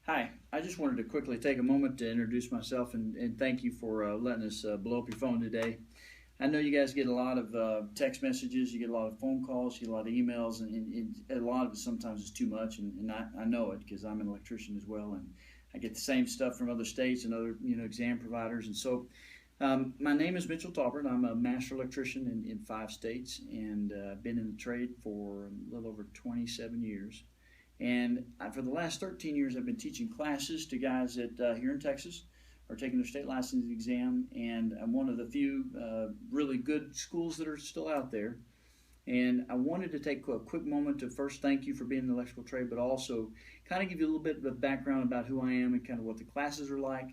Hi, I just wanted to quickly take a moment to introduce myself and thank you for letting us blow up your phone today. I know you guys get a lot of text messages, you get a lot of phone calls, you get a lot of emails, and a lot of it sometimes is too much, and I know it because I'm an electrician as well, and I get the same stuff from other states and other exam providers, and so my name is Mitchell Taubert. I'm a master electrician in 5 states, and been in the trade for a little over 27 years. And for the last 13 years, I've been teaching classes to guys that here in Texas are taking their state licensing exam. And I'm one of the few really good schools that are still out there. And I wanted to take a quick moment to first thank you for being in the electrical trade, but also kind of give you a little bit of a background about who I am and kind of what the classes are like,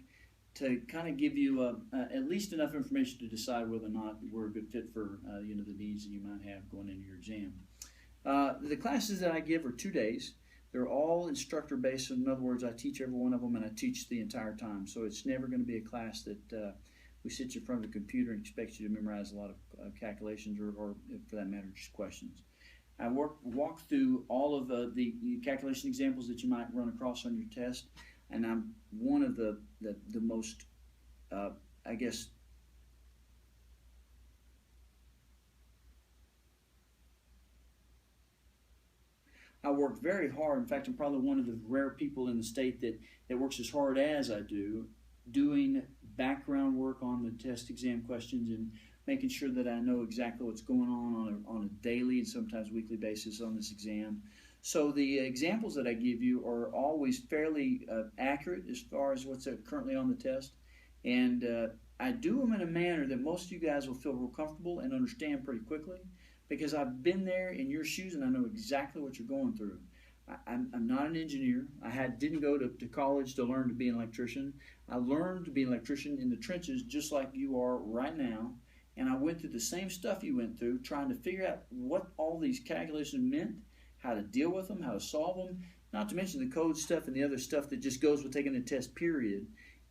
to kind of give you at least enough information to decide whether or not we're a good fit for the needs that you might have going into your exam. The classes that I give are 2 days. They're all instructor based. In other words, I teach every one of them, and I teach the entire time. So it's never going to be a class that we sit you in front of a computer and expect you to memorize a lot of calculations or, for that matter, just questions. I walk through all of the calculation examples that you might run across on your test, and I'm one of the most, I guess, I work very hard. In fact, I'm probably one of the rare people in the state that works as hard as I do, doing background work on the test exam questions and making sure that I know exactly what's going on a daily and sometimes weekly basis on this exam. So the examples that I give you are always fairly accurate as far as what's currently on the test. And I do them in a manner that most of you guys will feel real comfortable and understand pretty quickly, because I've been there in your shoes and I know exactly what you're going through. I'm not an engineer. Didn't go to college to learn to be an electrician. I learned to be an electrician in the trenches just like you are right now. And I went through the same stuff you went through, trying to figure out what all these calculations meant, how to deal with them, how to solve them, not to mention the code stuff and the other stuff that just goes with taking a test, period.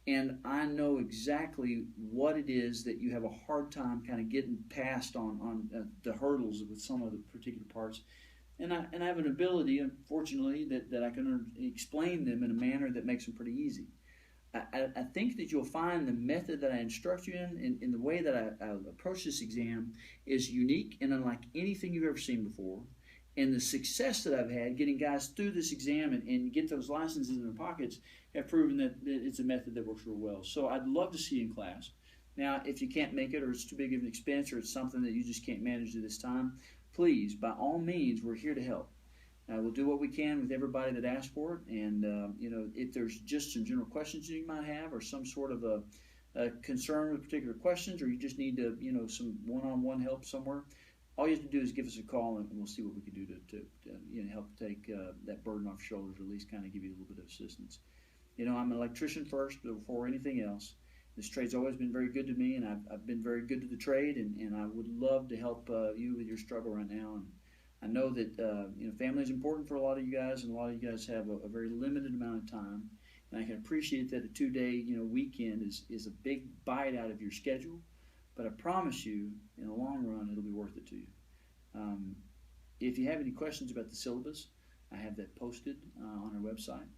And I know exactly what it is that you have a hard time kind of getting past on the hurdles with some of the particular parts. And I have an ability, unfortunately, that I can explain them in a manner that makes them pretty easy. I think that you'll find the method that I instruct you in the way that I approach this exam is unique and unlike anything you've ever seen before. And the success that I've had getting guys through this exam and get those licenses in their pockets have proven that it's a method that works real well. So I'd love to see you in class. Now, if you can't make it, or it's too big of an expense, or it's something that you just can't manage at this time, please, by all means, we're here to help. We'll do what we can with everybody that asks for it. And if there's just some general questions you might have, or some sort of a concern with particular questions, or you just need to, some one-on-one help somewhere, all you have to do is give us a call, and we'll see what we can do to help take that burden off your shoulders, or at least kind of give you a little bit of assistance. I'm an electrician first before anything else. This trade's always been very good to me, and I've been very good to the trade, and I would love to help you with your struggle right now. And I know that family is important for a lot of you guys, and a lot of you guys have a very limited amount of time. And I can appreciate that a 2-day weekend is a big bite out of your schedule. But I promise you, in the long run, it'll be worth it to you. If you have any questions about the syllabus, I have that posted on our website.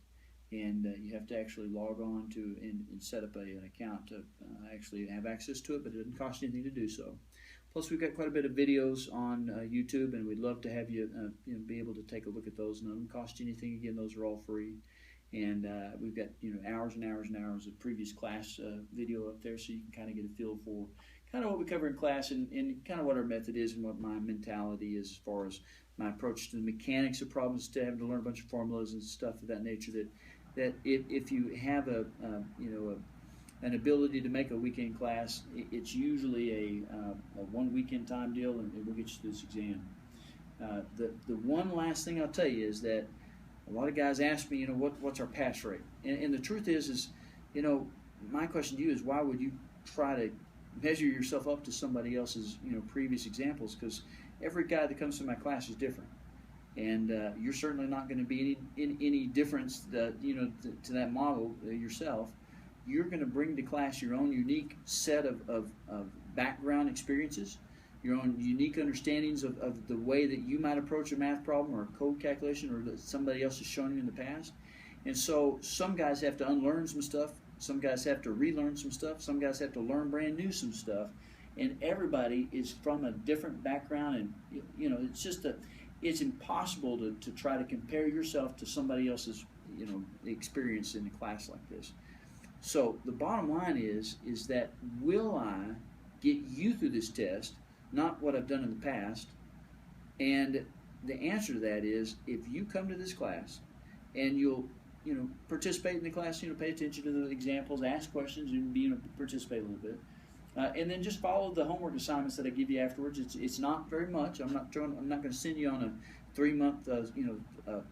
And you have to actually log on to and set up an account to actually have access to it, but it doesn't cost anything to do so. Plus, we've got quite a bit of videos on YouTube, and we'd love to have you, be able to take a look at those. None of them cost you anything. Again, those are all free. And we've got hours and hours and hours of previous class video up there, so you can kind of get a feel for kind of what we cover in class and kind of what our method is and what my mentality is as far as my approach to the mechanics of problems, to having to learn a bunch of formulas and stuff of that nature. That if you have an ability to make a weekend class, it's usually a 1 weekend time deal, and it will get you through this exam. The one last thing I'll tell you is that a lot of guys ask me, what's our pass rate? And the truth is, my question to you is, why would you try to measure yourself up to somebody else's, previous examples? Because every guy that comes to my class is different, and you're certainly not going to be any difference that to that model yourself. You're going to bring to class your own unique set of background experiences, your own unique understandings of the way that you might approach a math problem or a code calculation, or that somebody else has shown you in the past. And so some guys have to unlearn some stuff, some guys have to relearn some stuff, some guys have to learn brand new some stuff, and everybody is from a different background, and it's impossible to try to compare yourself to somebody else's experience in a class like this. So the bottom line is that will I get you through this test, not what I've done in the past? And the answer to that is, if you come to this class and you'll participate in the class, pay attention to the examples, ask questions, and participate a little bit, and then just follow the homework assignments that I give you afterwards. It's not very much. I'm not going to send you on a 3-month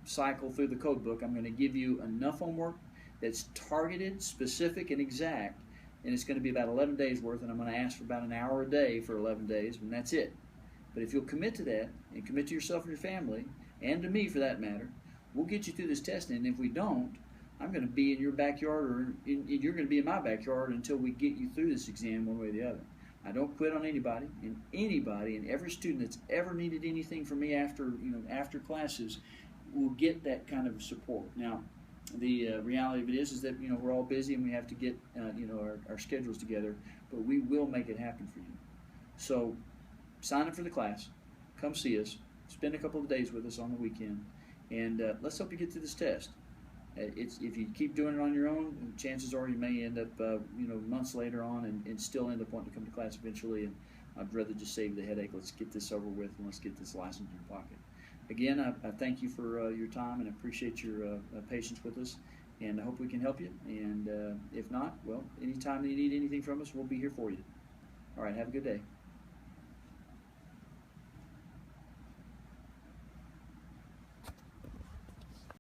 cycle through the code book. I'm going to give you enough homework that's targeted, specific, and exact, and it's going to be about 11 days worth, and I'm going to ask for about an hour a day for 11 days, and that's it. But if you'll commit to that, and commit to yourself and your family, and to me for that matter, we'll get you through this testing. And if we don't, I'm going to be in your backyard, or you're going to be in my backyard until we get you through this exam one way or the other. I don't quit on anybody, and every student that's ever needed anything from me after classes will get that kind of support. Now, the reality of it is that we're all busy and we have to get our schedules together, but we will make it happen for you. So sign up for the class, come see us, spend a couple of days with us on the weekend, and let's hope you get through this test. If you keep doing it on your own, chances are you may end up months later on and still end up wanting to come to class eventually, and I'd rather just save the headache. Let's get this over with, and let's get this license in your pocket. Again, I thank you for your time, and I appreciate your patience with us, and I hope we can help you. And if not, well, anytime you need anything from us, we'll be here for you. All right, have a good day.